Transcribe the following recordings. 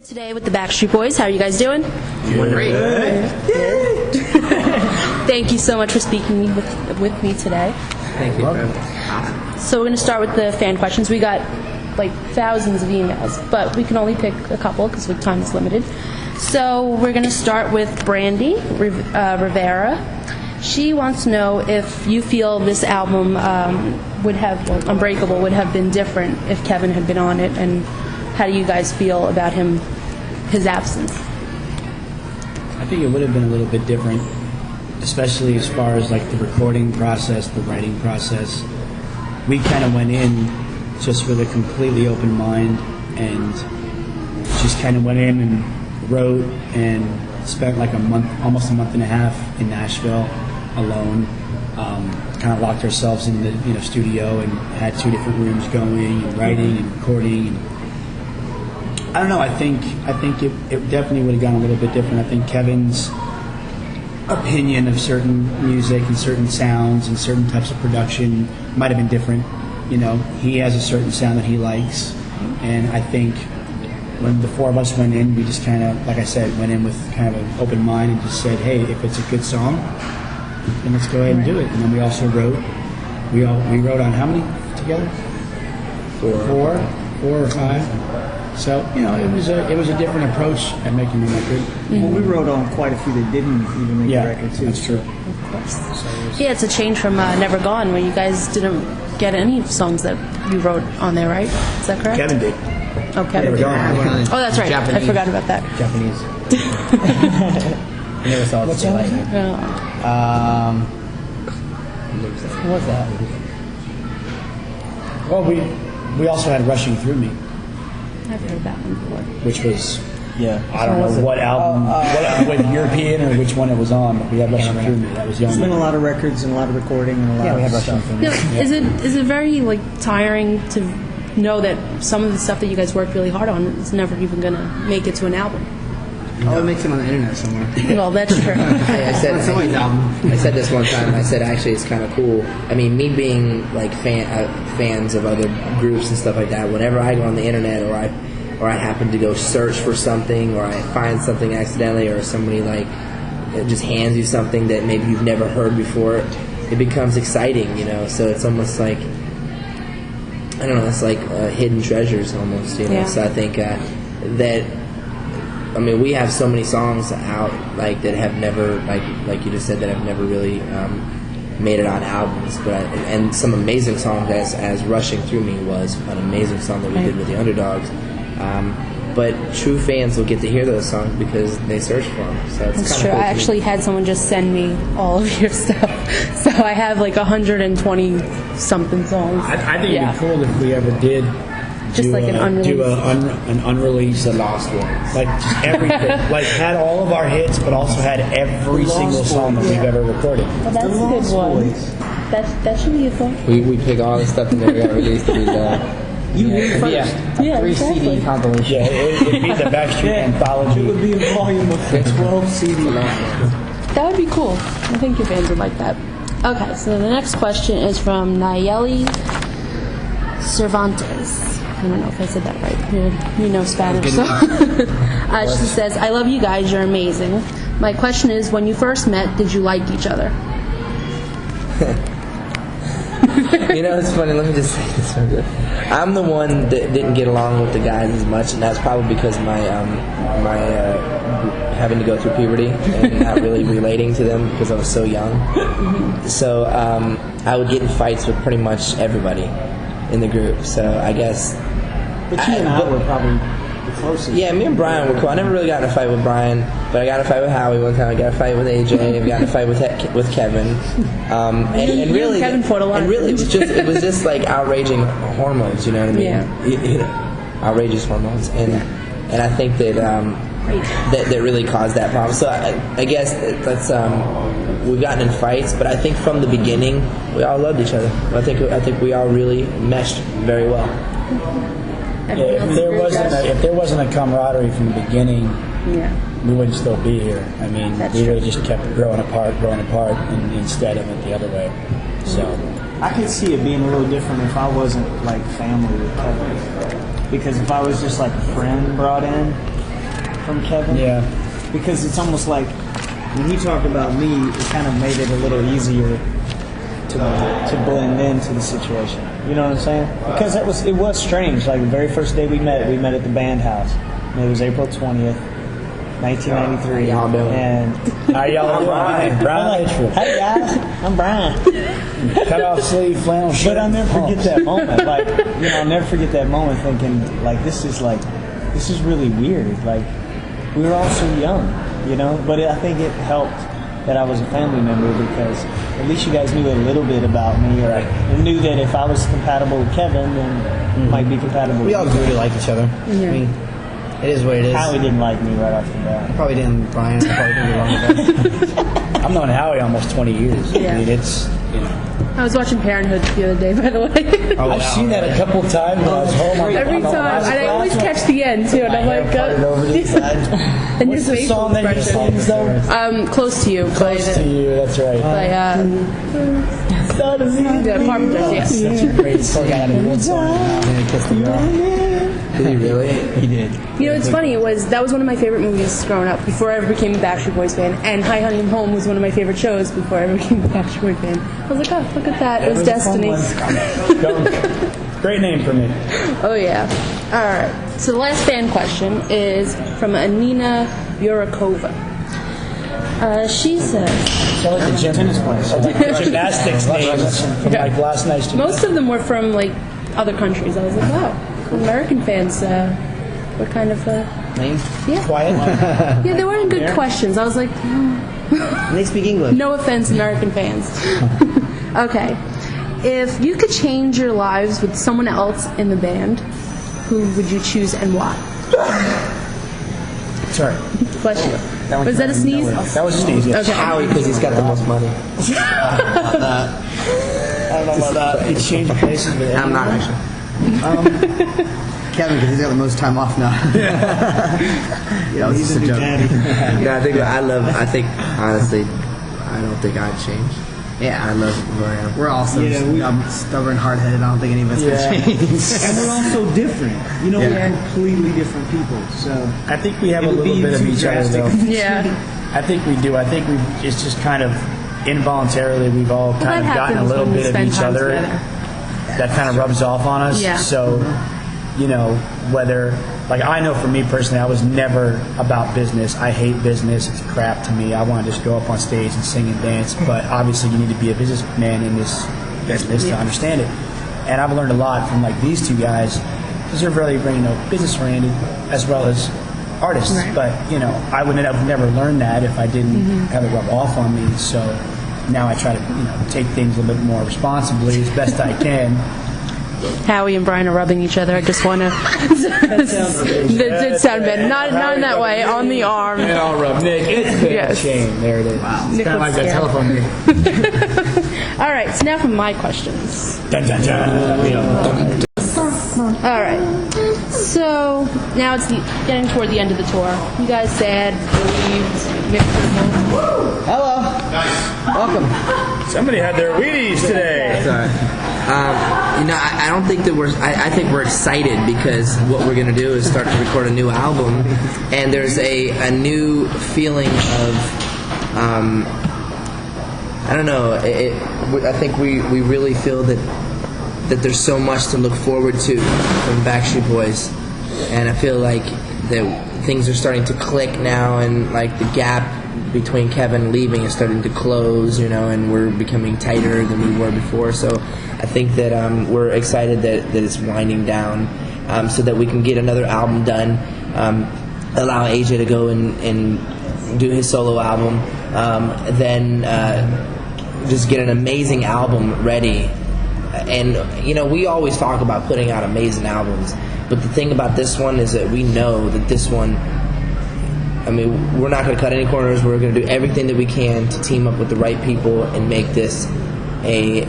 Today with the Backstreet Boys. How are you guys doing? Great. Good. Thank you so much for speaking with me today. Thank you. So we're going to start with the fan questions. We got like thousands of emails, but we can only pick a couple because time is limited. So we're going to start with Brandy Rivera. She wants to know if you feel this album Unbreakable would have been different if Kevin had been on it, and how do you guys feel about his absence? I think it would have been a little bit different, especially as far as like the recording process, the writing process. We kind of went in just with a completely open mind and just kind of went in and wrote and spent like almost a month and a half in Nashville alone. Kind of locked ourselves in the studio and had 2 different rooms going and writing and recording. And I don't know. I think it definitely would have gone a little bit different. I think Kevin's opinion of certain music and certain sounds and certain types of production might have been different. He has a certain sound that he likes, and I think when the 4 of us went in, we just kind of, like I said, went in with kind of an open mind and just said, hey, if it's a good song, then let's go ahead and do it. And then we also wrote. We wrote on how many together? 4 or 5. So it was a different approach at making the record. Mm-hmm. Well, we wrote on quite a few that didn't even make the record too. That's true. Of course. Yeah, it's a change from Never Gone, where you guys didn't get any songs that you wrote on there, right? Is that correct? Kevin did. Oh, Kevin did. Oh, that's right. Japanese. I forgot about that. Japanese. I never saw it. What's that? What was that? Well, we also had Rushing Through Me, I've heard that one before. which was Yeah. I don't know what album, what European or which one it was on, but we had Rushing Through Me. That was young. There's been a lot of records and a lot of recording and a lot we of had stuff. Russian. Now, is it very tiring to know that some of the stuff that you guys worked really hard on is never even going to make it to an album? Oh, it makes it on the internet somewhere. Well, that's true. I said this one time. I said actually it's kind of cool. I mean, me being fans of other groups and stuff like that. Whenever I go on the internet or I happen to go search for something or I find something accidentally or somebody just hands you something that maybe you've never heard before, it becomes exciting. So it's almost like I don't know. It's like hidden treasures almost. Yeah. So I think that. I mean, we have so many songs out that have never, like you just said, that have never really made it on albums. And some amazing songs, as Rushing Through Me was an amazing song that we did with the Underdogs. But true fans will get to hear those songs because they search for them. So it's That's true. I actually had someone just send me all of your stuff, so I have 120 something songs. I think it'd be cool if we ever did. Just an unreleased. An unreleased, The Lost Ones. just everything. Had all of our hits, but also had every single song that we've ever recorded. Well, that's a good one. That should be a fun. We pick all the stuff that never got released to be done. You hear it first. Yeah, 3 exactly. CD compilation. Yeah, it'd be the Backstreet Anthology. It would be a volume of 12 CDs. That would be cool. I think your fans would like that. Okay, so the next question is from Nayeli Cervantes. I don't know if I said that right. You know Spanish. So. She says, I love you guys. You're amazing. My question is, when you first met, did you like each other? It's funny. Let me just say this one good. I'm the one that didn't get along with the guys as much, and that's probably because of my having to go through puberty and not really relating to them because I was so young. So I would get in fights with pretty much everybody in the group. So I guess. But you and I were probably the closest. Yeah, me and Brian were cool. I never really got in a fight with Brian, but I got in a fight with Howie one time. I got in a fight with AJ. I got in a fight with Kevin. And really, Kevin fought a lot. And really, it was just outraging hormones. You know what I mean? Yeah. Outrageous hormones, and I think that that really caused that problem. So I guess that's we've gotten in fights, but I think from the beginning we all loved each other. I think we all really meshed very well. If there wasn't a camaraderie from the beginning, we wouldn't still be here. I mean, we would have just kept growing apart, instead of it the other way. So I could see it being a little different if I wasn't family with Kevin. Because if I was just a friend brought in, from Kevin. Yeah. Because it's almost like when he talked about me, it kind of made it a little easier to blend into the situation. You know what I'm saying? Because it was strange. Like the very first day we met at the band house. And it was April 20th, 1993. How y'all doing? And How y'all doing? Brian. hey guys, I'm Brian. Cut off sleeve flannel shirt. But I'll never forget that moment. Like, I'll never forget that moment thinking, like, this is really weird. Like, we were all so young, But I think it helped that I was a family member because at least you guys knew a little bit about me, or knew that if I was compatible with Kevin, then it might be compatible We all with grew to like each other. Yeah. I mean, it is what it is. Howie didn't like me right off the bat. Probably didn't, Brian. I probably didn't get along with that. I've known Howie almost 20 years. Yeah. I mean, it's, I was watching Parenthood the other day, by the way. I've seen that a couple times when I was home. Every time, and I always catch the end too, and I'm like, over to the side. and What's your the facial song that you expression. sing, though? Close to you. Close to you, that's right. The Carpenters, yes. That's a great song. I had a good song. Did he really? He did. It's funny. That was one of my favorite movies growing up before I ever became a Backstreet Boys fan. And Hi Honey I'm Home was one of my favorite shows before I ever became a Backstreet Boys fan. I was like, oh, look at that. It was destiny. Great name for me. Oh yeah. All right. So the last fan question is from Anina Yurakova. She says, Sound like the tennis players. Gymnastics names from like last night's gymnastics. most of them were from like other countries. I was like, wow, American fans were kind of Name? yeah. Quiet. Yeah, they weren't good questions. I was like, They speak English. no offense, American fans. Okay. If you could change your lives with someone else in the band, who would you choose and why? Sorry. Bless you. Was that a sneeze? That was a sneeze, yes. Okay. Howie, because he's got the most money. I don't know about that. You change places with I'm not actually. Kevin, because he's got the most time off now. Yeah, He's a new daddy. No, I think honestly, I don't think I'd change. Yeah, I love who I am. we're also stubborn, hard-headed. I don't think any of us can change. And we're all so different. We're completely different people. So I think we have a it would little be bit of too each other, drastic. though. Yeah. I think we do. I think it's just kind of involuntarily we've all kind of gotten a happens little when we bit of spend each time other. together. That kind of rubs off on us. Yeah. So, whether, like, I know for me personally, I was never about business. I hate business. It's crap to me. I want to just go up on stage and sing and dance. But obviously, you need to be a businessman in this business to understand it. And I've learned a lot from, like, these two guys because they're very, very, business-oriented as well as artists. Right. But, I would have never learned that if I didn't have it rub off on me. So now I try to, take things a little bit more responsibly as best I can. Howie and Brian are rubbing each other. I just want to. That did sound bad. Not in that way. On the arm. And I'll rub Nick. It's been Yes. a shame. There it is. Wow, it's Nick kind of looks like that scared. telephone game. All right. So now for my questions. Dun, dun, dun. All right. So now it's getting toward the end of the tour. You guys sad, relieved, mixed signals? Hello. Nice. Welcome. Somebody had their Wheaties today. Sorry. I don't think that I think we're excited because what we're going to do is start to record a new album, and there's a new feeling of I don't know. I think we really feel that there's so much to look forward to from Backstreet Boys, and I feel like that things are starting to click now, and like the gap between Kevin leaving is starting to close, and we're becoming tighter than we were before. So I think that we're excited that it's winding down, so that we can get another album done, allow AJ to go and do his solo album, then just get an amazing album ready. And we always talk about putting out amazing albums, but the thing about this one is that we know that this one, we're not going to cut any corners. We're going to do everything that we can to team up with the right people and make this a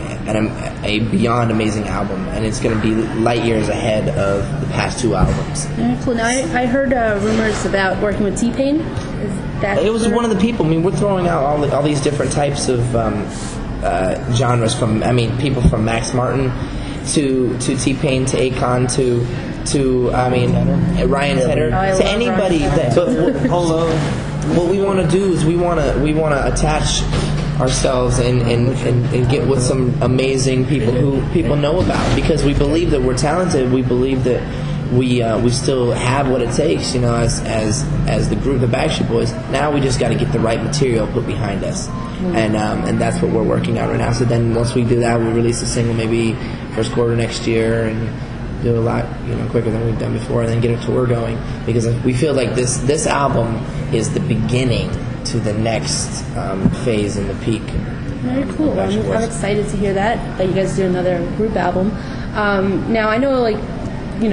beyond amazing album, and it's going to be light years ahead of the past two albums. Cool. Now I heard rumors about working with T-Pain. Is that It was one of the people. We're throwing out all these different types of genres, from people from Max Martin to T-Pain to Akon to Ryan Tedder, I to love anybody. Ryan But Polo. what we want to do is we want to attach ourselves and get with some amazing people who people know about, because we believe that we're talented. We believe that we still have what it takes, as the group, the Backstreet Boys. Now we just got to get the right material put behind us, and that's what we're working on right now. So then once we do that, we release a single maybe first quarter next year, and do a lot quicker than we've done before, and then get a tour going, because we feel like this album is the beginning to the next phase in the peak. Very cool. I'm excited to hear that you guys do another group album. Now I know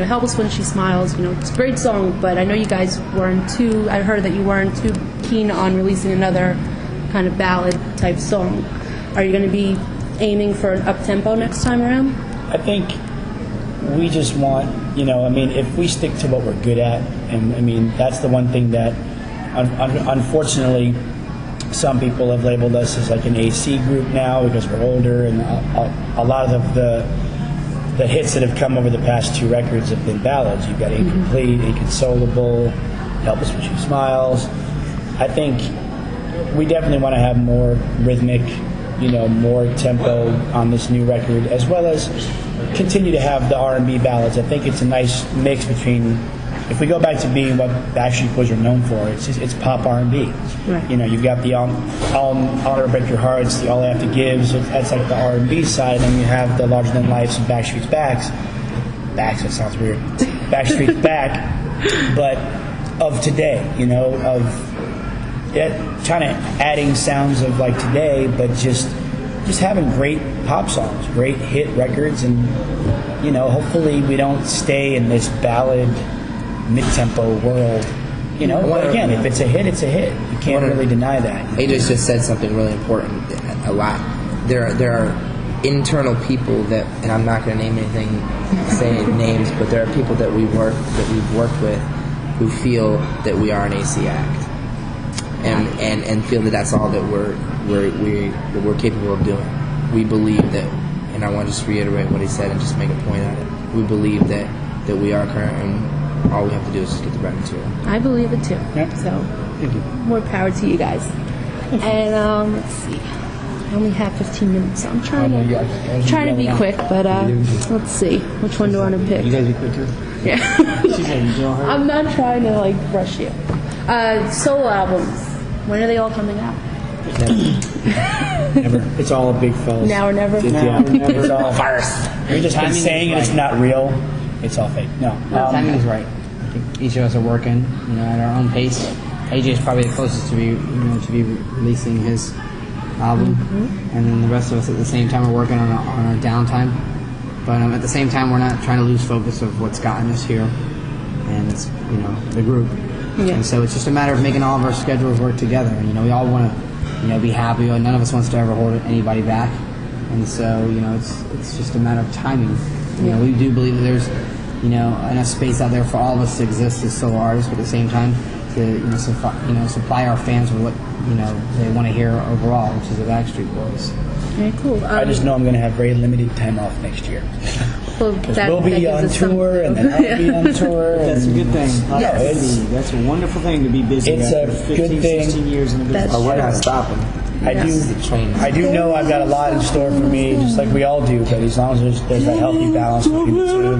Help Us When She Smiles, it's a great song, but I know you guys I heard that you weren't too keen on releasing another kind of ballad type song. Are you going to be aiming for an up-tempo next time around? I think we just want, if we stick to what we're good at, and that's the one thing that, unfortunately, some people have labeled us as like an AC group now because we're older, and a lot of the hits that have come over the past 2 records have been ballads. You've got Incomplete, Inconsolable, Help Us When She Smiles. I think we definitely want to have more rhythmic, more tempo on this new record, as well as continue to have the R&B ballads. I think it's a nice mix between, if we go back to being what Backstreet Boys are known for, it's pop R&B. Right. You've got the I'll Break Your Hearts, the All I Have to Give, so that's like the R&B side, and you have the Larger Than Life and Backstreet's Backs, that sounds weird, Backstreet's Back, but of today, of kind of adding sounds of like today, but just having great pop songs, great hit records, and hopefully we don't stay in this ballad mid-tempo world. Again, if it's a hit, it's a hit. You can't really deny that. AJ just said something really important. A lot. There are internal people that, and I'm not going to name anything, say names, but there are people that we've worked with who feel that we are an AC act, and feel that that's all that we're capable of doing. We believe that, and I want to just reiterate what he said and just make a point at it. We believe that we are current, and all we have to do is just get the right material. I believe it too. Yep. So, Thank you. more power to you guys. And let's see. I only have 15 minutes, so I'm trying to be quick. But let's see. Which one do I want to pick? You guys be quick too? Yeah. I'm not trying to rush you. Solo albums. When are they all coming out? Never. It's all a big fellas. Now or never. It's all farce. We've just been saying it. It's not real. It's all fake. No. Timing is right. I think each of us are working, at our own pace. AJ is probably the closest to be releasing his album, and then the rest of us at the same time are working on our downtime. But at the same time, we're not trying to lose focus of what's gotten us here, and it's the group. Yeah. And so it's just a matter of making all of our schedules work together. And we all want to be happy. None of us wants to ever hold anybody back, and so it's just a matter of timing. We do believe that there's enough space out there for all of us to exist as solo artists, but at the same time to supply our fans with what they want to hear overall, which is the Backstreet Boys. Very cool. I just know I'm going to have very limited time off next year. Because we'll that be on tour, and then I'll be on tour. That's a good thing. Yes. That's a wonderful thing to be busy. It's after a 15, good thing. 16 years in the business. That's We're not stopping. I do know I've got a lot in store for me, just like we all do, but as long as there's that healthy balance with people too,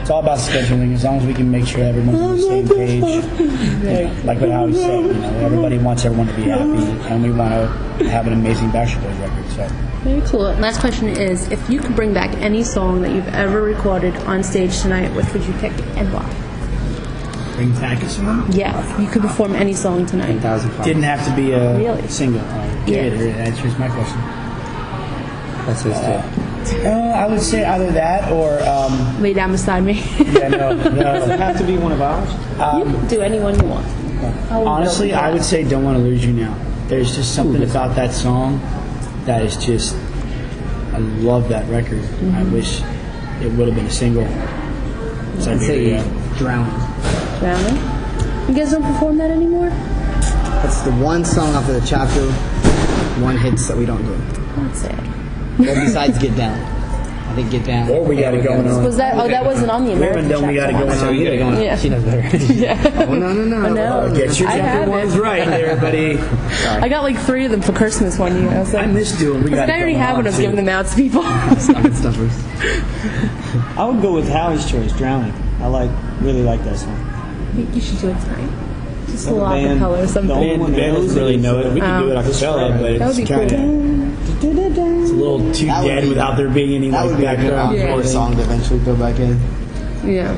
it's all about scheduling. As long as we can make sure everyone's on the same page, like what Howie said, everybody wants everyone to be happy, and we want to have an amazing Backstreet Boys record. So. Very cool. Last question is, if you could bring back any song that you've ever recorded on stage tonight, which would you pick and why? Bring back a song? Yeah, you could perform any song tonight. 10,000 Didn't have to be a Really? single. Yeah. That answers my question. That's his too. I would say either that or Lay Down Beside Me. Does it have to be one of ours? You can do anyone you want. Honestly, I would say Don't Want to Lose You Now. There's just something about that song that is just, I love that record. I wish it would have been a single. I'd say Drowning. Drowning? You guys don't perform that anymore? That's the one song off of the chapter, one hits that we don't do. That's sad. Well, besides Get Down. I think Get Down. Or We Got It Going On. Was that? Oh, that wasn't on the We American. haven't done We Got It chapter. Going So On you gotta yet. go on. Yeah. She knows better. Yeah. Oh, no. No. Get your I number haven't. ones right there, buddy. I got like 3 of them for Christmas one year. I was like, I missed doing We Got It I already Going have On, one. I was too. giving them out to people. Stocking stuffers. I would go with Howie's choice, Drowning. Really like that song. You should do it tonight. Just a The little band- acapella or the something. only one The band doesn't really know it. We can do it a cappella, but That would be it's kind cool. of it's a little too That would dead be- without there being any That like would be a good background. Yeah. encore song to eventually go back in. Yeah.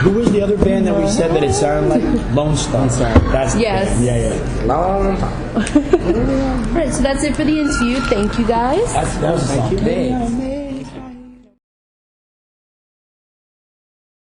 Who was the other band that we said that it sounded like? Lone Star. That's the Yes. band. Yeah. Long time. All right, so that's it for the interview. Thank you, guys. That was a song. Thank you.